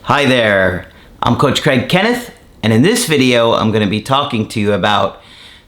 Hi there, I'm Coach Kenneth, and in this video I'm going to be talking to you about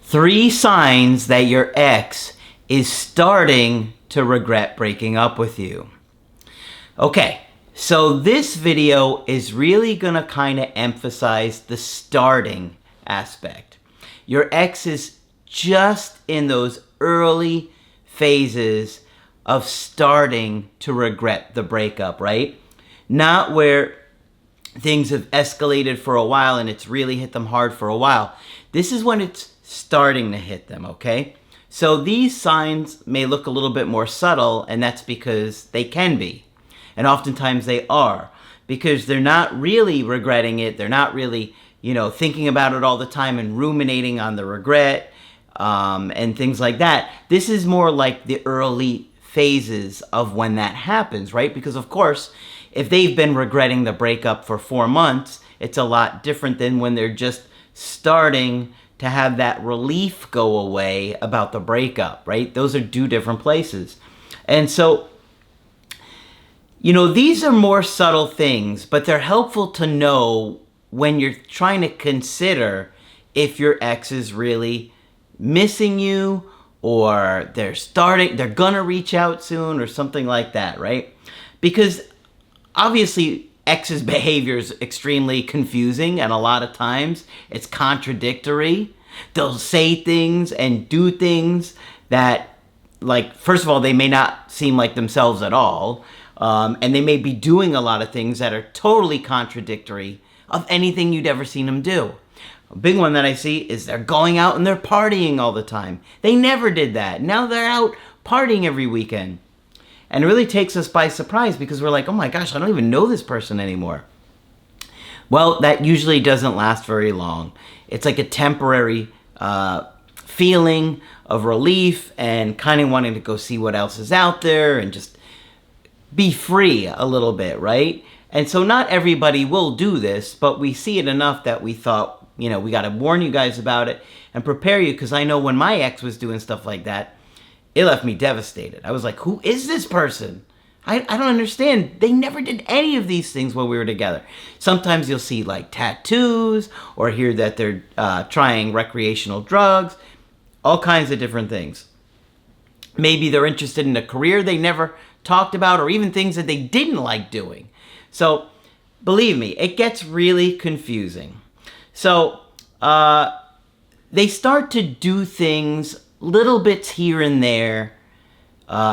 3 signs that your ex is starting to regret breaking up with you. Okay, so this video is really going to kind of emphasize the starting aspect. Your ex is just in those early phases of starting to regret the breakup, right? Not where things have escalated for a while and it's really hit them hard for a while. This is when it's starting to hit them, okay? So these signs may look a little bit more subtle, and that's because they can be. And oftentimes they are, because they're not really regretting it. They're not really, thinking about it all the time and ruminating on the regret and things like that. This is more like the early phases of when that happens, right? Because of course, if they've been regretting the breakup for 4 months, it's a lot different than when they're just starting to have that relief go away about the breakup, right? Those are 2 different places. And so, these are more subtle things, but they're helpful to know when you're trying to consider if your ex is really missing you, or they're gonna reach out soon, or something like that, right? Because obviously, ex's behavior is extremely confusing, and a lot of times it's contradictory. They'll say things and do things that, first of all, they may not seem like themselves at all, and they may be doing a lot of things that are totally contradictory of anything you'd ever seen them do. A big one that I see is they're going out and they're partying all the time. They never did that. Now they're out partying every weekend. And it really takes us by surprise because we're like, oh my gosh, I don't even know this person anymore. Well, that usually doesn't last very long. It's like a temporary feeling of relief and kind of wanting to go see what else is out there and just be free a little bit, right? And so not everybody will do this, but we see it enough that we thought, we got to warn you guys about it and prepare you, because I know when my ex was doing stuff like that, it left me devastated. I was like, who is this person? I don't understand. They never did any of these things when we were together. Sometimes you'll see tattoos or hear that they're trying recreational drugs, all kinds of different things. Maybe they're interested in a career they never talked about, or even things that they didn't like doing. So believe me, it gets really confusing. So they start to do things, little bits here and there,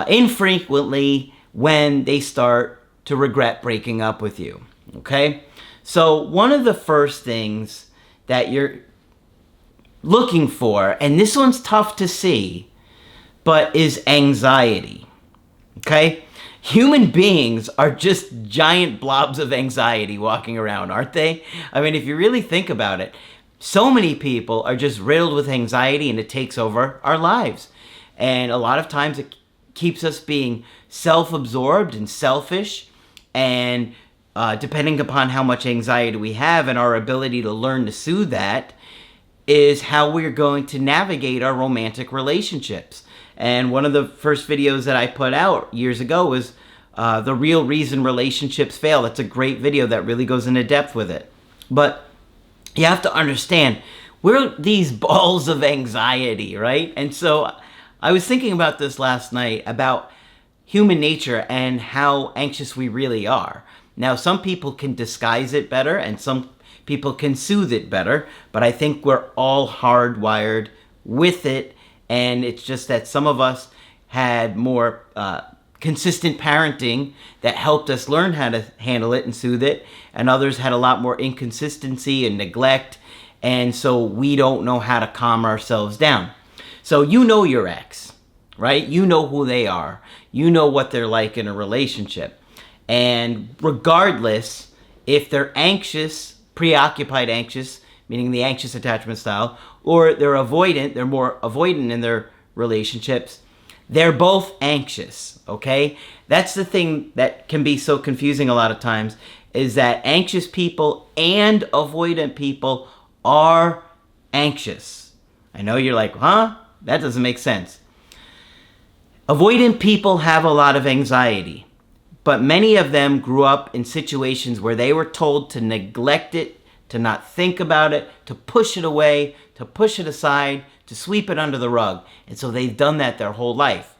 infrequently, when they start to regret breaking up with you, okay? So one of the first things that you're looking for, and this one's tough to see, but is anxiety, okay? Human beings are just giant blobs of anxiety walking around, aren't they? I mean, if you really think about it, so many people are just riddled with anxiety, and it takes over our lives. And a lot of times it keeps us being self-absorbed and selfish. And depending upon how much anxiety we have and our ability to learn to soothe that, is how we're going to navigate our romantic relationships. And one of the first videos that I put out years ago was The Real Reason Relationships Fail. That's a great video that really goes into depth with it. But you have to understand, we're these balls of anxiety, right? And so I was thinking about this last night, about human nature and how anxious we really are. Now, some people can disguise it better and some people can soothe it better, but I think we're all hardwired with it. And it's just that some of us had more consistent parenting that helped us learn how to handle it and soothe it, and others had a lot more inconsistency and neglect, and so we don't know how to calm ourselves down. So you know your ex, right? You know who they are. You know what they're like in a relationship. And regardless if they're anxious, preoccupied anxious, meaning the anxious attachment style, or they're avoidant, they're more avoidant in their relationships, they're both anxious, okay? That's the thing that can be so confusing a lot of times, is that anxious people and avoidant people are anxious. I know you're like, huh? That doesn't make sense. Avoidant people have a lot of anxiety, but many of them grew up in situations where they were told to neglect it, to not think about it, to push it away, to push it aside, to sweep it under the rug. And so they've done that their whole life.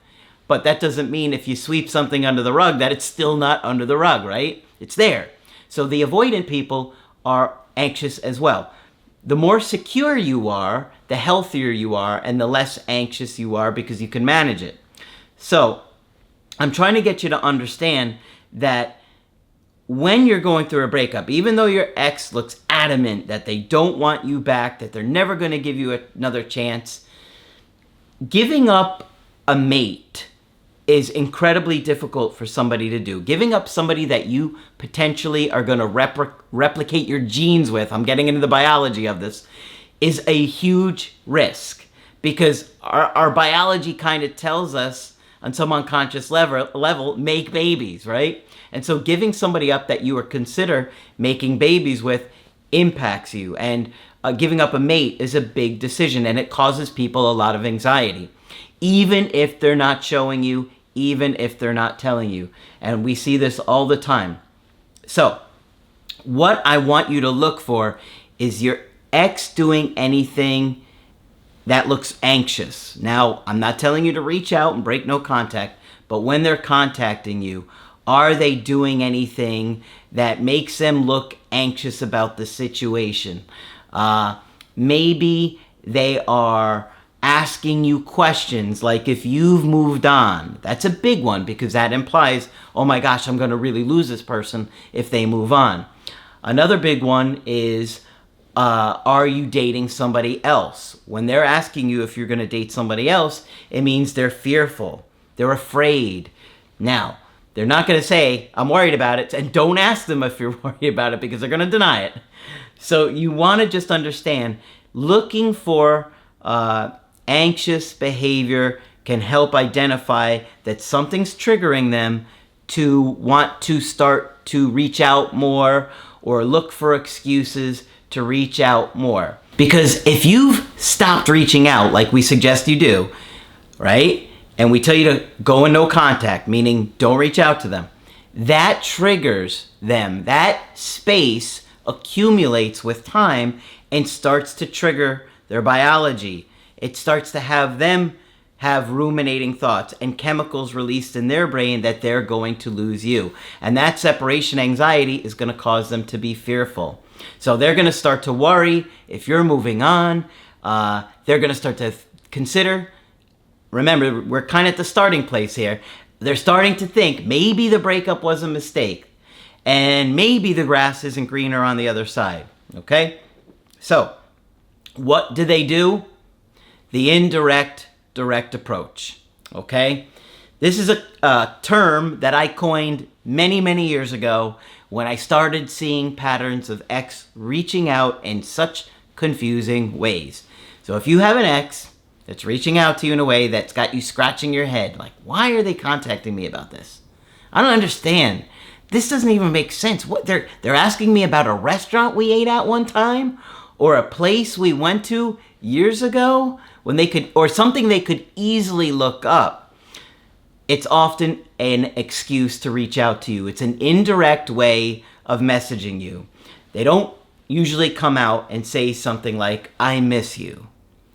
But that doesn't mean if you sweep something under the rug that it's still not under the rug, right? It's there. So the avoidant people are anxious as well. The more secure you are, the healthier you are, and the less anxious you are because you can manage it. So I'm trying to get you to understand that when you're going through a breakup, even though your ex looks adamant that they don't want you back, that they're never going to give you another chance, giving up a mate is incredibly difficult for somebody to do. Giving up somebody that you potentially are going to replicate your genes with, I'm getting into the biology of this, is a huge risk. Because our biology kind of tells us on some unconscious level, make babies, right? And so giving somebody up that you would consider making babies with impacts you. And giving up a mate is a big decision, and it causes people a lot of anxiety. Even if they're not showing you, even if they're not telling you. And we see this all the time. So, what I want you to look for is your ex doing anything that looks anxious. Now, I'm not telling you to reach out and break no contact, but when they're contacting you, are they doing anything that makes them look anxious about the situation? Maybe they are asking you questions like if you've moved on. That's a big one because that implies, oh my gosh, I'm going to really lose this person if they move on. Another big one is, are you dating somebody else? When they're asking you if you're going to date somebody else, it means they're fearful. They're afraid. Now, they're not going to say, I'm worried about it, and don't ask them if you're worried about it because they're going to deny it. So you want to just understand, looking for anxious behavior can help identify that something's triggering them to want to start to reach out more or look for excuses to reach out more. Because if you've stopped reaching out, like we suggest you do, right? And we tell you to go in no contact, meaning don't reach out to them. That triggers them. That space accumulates with time and starts to trigger their biology. It starts to have them have ruminating thoughts and chemicals released in their brain that they're going to lose you. And that separation anxiety is going to cause them to be fearful. So they're going to start to worry if you're moving on. They're going to start to consider. Remember, we're kind of at the starting place here. They're starting to think maybe the breakup was a mistake. And maybe the grass isn't greener on the other side. Okay? So, what do? The indirect, direct approach. Okay? This is a term that I coined many, many years ago when I started seeing patterns of ex reaching out in such confusing ways. So if you have an ex that's reaching out to you in a way that's got you scratching your head, like, why are they contacting me about this? I don't understand. This doesn't even make sense. What they're asking me about a restaurant we ate at one time, or a place we went to years ago when they could, or something they could easily look up. It's often an excuse to reach out to you. It's an indirect way of messaging you. They don't usually come out and say something like, I miss you.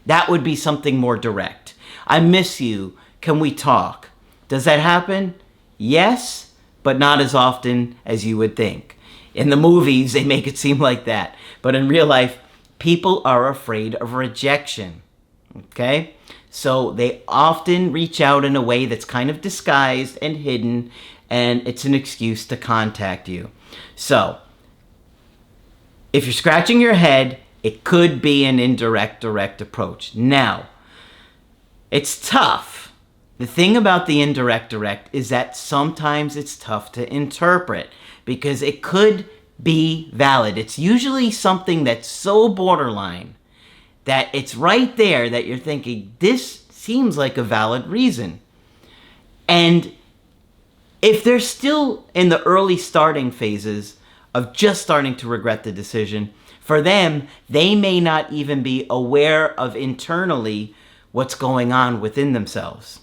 That would be something more direct. I miss you. Can we talk? Does that happen? Yes, but not as often as you would think. In the movies, they make it seem like that. But in real life, people are afraid of rejection. Okay? So they often reach out in a way that's kind of disguised and hidden, and it's an excuse to contact you. So, if you're scratching your head, it could be an indirect, direct approach. Now, it's tough. The thing about the indirect, direct is that sometimes it's tough to interpret because it could be valid. It's usually something that's so borderline that it's right there that you're thinking, this seems like a valid reason. And if they're still in the early starting phases of just starting to regret the decision, for them, they may not even be aware of internally what's going on within themselves.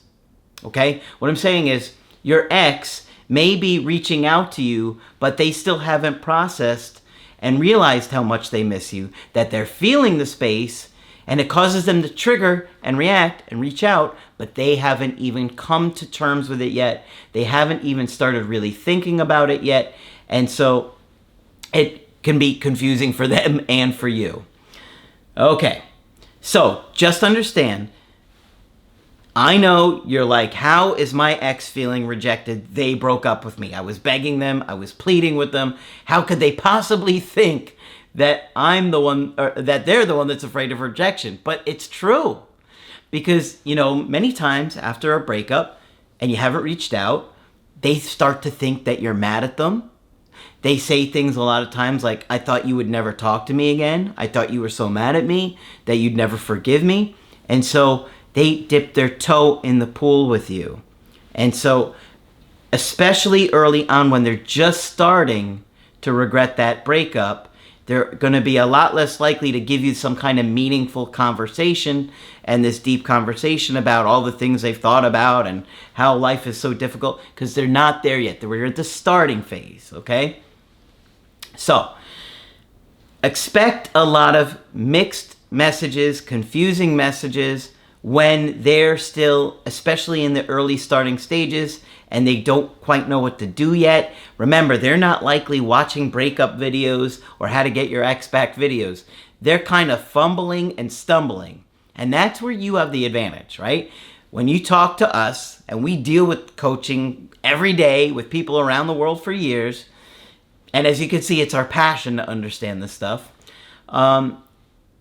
Okay? What I'm saying is, your ex may be reaching out to you, but they still haven't processed and realized how much they miss you, that they're feeling the space, and it causes them to trigger and react and reach out, but they haven't even come to terms with it yet. They haven't even started really thinking about it yet. And so it can be confusing for them and for you. Okay, so just understand, I know you're like, how is my ex feeling rejected? They broke up with me. I was begging them. I was pleading with them. How could they possibly think that I'm the one, or that they're the one that's afraid of rejection? But it's true. Because, many times after a breakup and you haven't reached out, they start to think that you're mad at them. They say things a lot of times like, I thought you would never talk to me again. I thought you were so mad at me that you'd never forgive me. And so they dip their toe in the pool with you. And so, especially early on when they're just starting to regret that breakup, they're going to be a lot less likely to give you some kind of meaningful conversation and this deep conversation about all the things they've thought about and how life is so difficult, because they're not there yet. They're at the starting phase, okay? So, expect a lot of mixed messages, confusing messages, when they're still, especially in the early starting stages, and they don't quite know what to do yet. Remember, they're not likely watching breakup videos or how to get your ex back videos. They're kind of fumbling and stumbling. And that's where you have the advantage, right? When you talk to us, and we deal with coaching every day with people around the world for years, and as you can see, it's our passion to understand this stuff,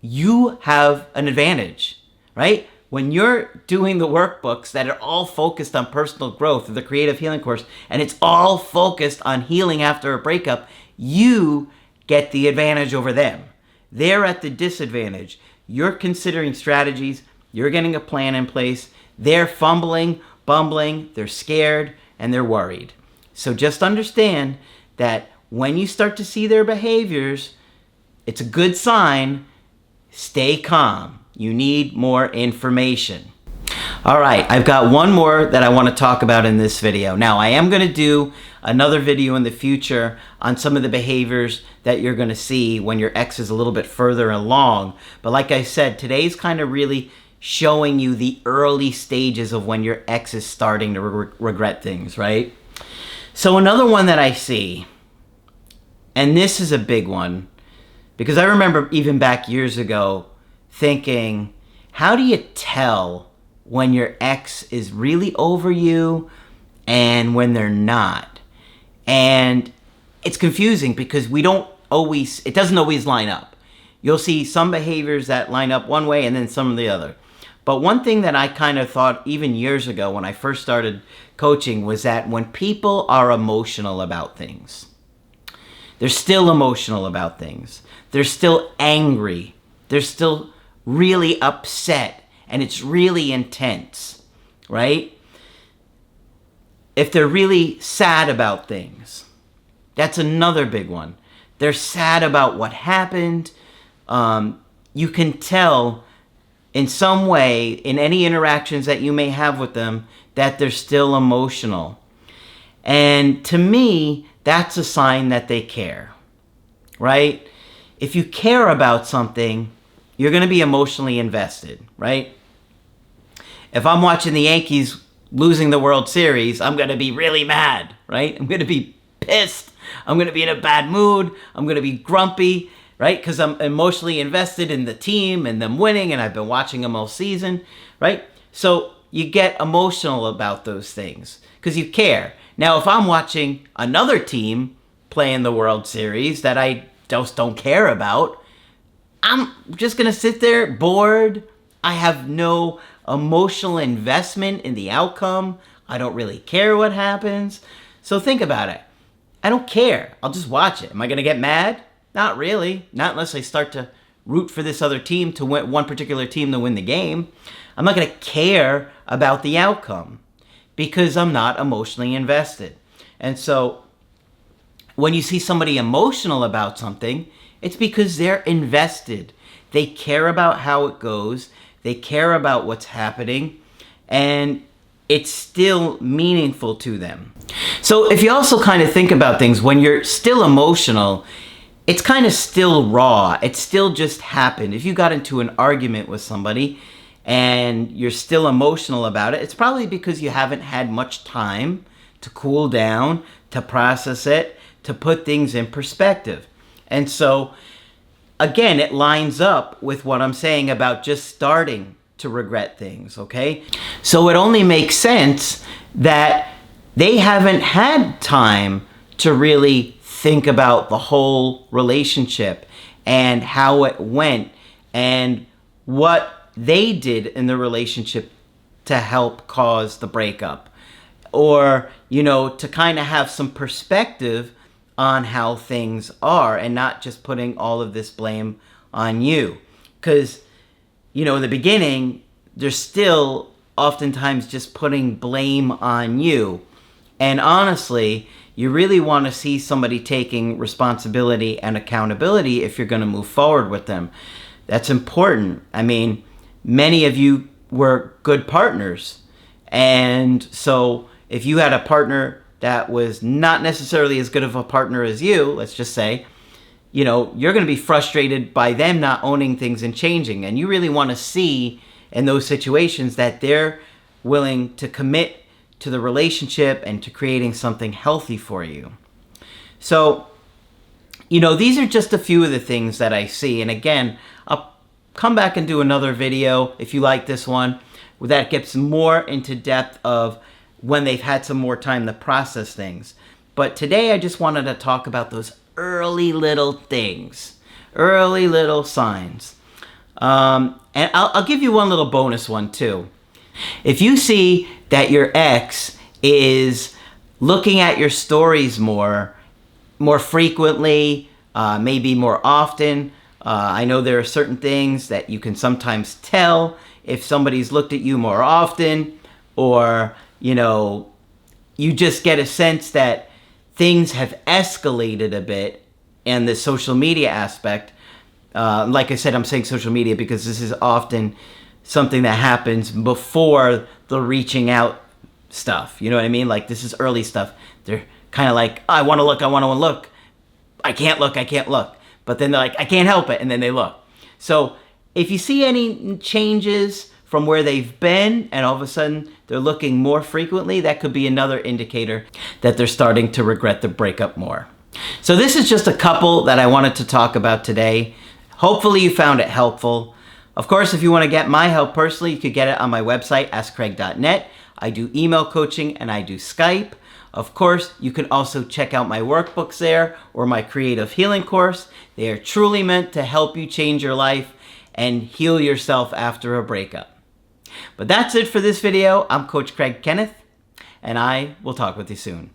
you have an advantage, right? When you're doing the workbooks that are all focused on personal growth, or the creative healing course, and it's all focused on healing after a breakup, you get the advantage over them. They're at the disadvantage. You're considering strategies. You're getting a plan in place. They're fumbling, bumbling, they're scared, and they're worried. So just understand that when you start to see their behaviors, it's a good sign. Stay calm. You need more information. All right, I've got one more that I want to talk about in this video. Now, I am going to do another video in the future on some of the behaviors that you're going to see when your ex is a little bit further along. But like I said, today's kind of really showing you the early stages of when your ex is starting to regret things, right? So another one that I see, and this is a big one, because I remember even back years ago thinking, how do you tell when your ex is really over you and when they're not? And it's confusing because it doesn't always line up. You'll see some behaviors that line up one way and then some of the other. But one thing that I kind of thought even years ago when I first started coaching was that when people are emotional about things, they're still emotional about things. They're still angry. They're still really upset, and it's really intense, right? If they're really sad about things, that's another big one. They're sad about what happened. You can tell in some way, in any interactions that you may have with them, that they're still emotional. And to me, that's a sign that they care, right? If you care about something, you're going to be emotionally invested, right? If I'm watching the Yankees losing the World Series, I'm going to be really mad, right? I'm going to be pissed. I'm going to be in a bad mood. I'm going to be grumpy, right? Because I'm emotionally invested in the team and them winning, and I've been watching them all season, right? So you get emotional about those things because you care. Now, if I'm watching another team play in the World Series that I just don't care about, I'm just going to sit there bored. I have no emotional investment in the outcome. I don't really care what happens. So think about it. I don't care. I'll just watch it. Am I going to get mad? Not really. Not unless I start to root for this other team to win, one particular team to win the game. I'm not going to care about the outcome because I'm not emotionally invested. And so when you see somebody emotional about something, it's because they're invested. They care about how it goes. They care about what's happening. And it's still meaningful to them. So if you also kind of think about things, when you're still emotional, it's kind of still raw. It still just happened. If you got into an argument with somebody and you're still emotional about it, it's probably because you haven't had much time to cool down, to process it, to put things in perspective. And so, again, it lines up with what I'm saying about just starting to regret things, okay? So it only makes sense that they haven't had time to really think about the whole relationship and how it went and what they did in the relationship to help cause the breakup. Or, to kind of have some perspective on how things are and not just putting all of this blame on you. Because, in the beginning, they're still oftentimes just putting blame on you. And honestly, you really want to see somebody taking responsibility and accountability if you're going to move forward with them. That's important. I mean, many of you were good partners. And so if you had a partner that was not necessarily as good of a partner as you, let's just say, you're going to be frustrated by them not owning things and changing. And you really want to see in those situations that they're willing to commit to the relationship and to creating something healthy for you. So, these are just a few of the things that I see. And again, I'll come back and do another video if you like this one that gets more into depth of when they've had some more time to process things. But today I just wanted to talk about those early little things, early little signs. And I'll give you one little bonus one too. If you see that your ex is looking at your stories more frequently, maybe more often, I know there are certain things that you can sometimes tell if somebody's looked at you more often, or, you just get a sense that things have escalated a bit in the social media aspect. Like I said, I'm saying social media because this is often something that happens before the reaching out stuff. You know what I mean? Like, this is early stuff. They're kind of like, I want to look. I can't look. But then they're like, I can't help it. And then they look. So if you see any changes from where they've been and all of a sudden they're looking more frequently, that could be another indicator that they're starting to regret the breakup more. So this is just a couple that I wanted to talk about today. Hopefully you found it helpful. Of course, if you want to get my help personally, you could get it on my website, askcraig.net. I do email coaching and I do Skype. Of course, you can also check out my workbooks there or my creative healing course. They are truly meant to help you change your life and heal yourself after a breakup. But that's it for this video. I'm Coach Craig Kenneth, and I will talk with you soon.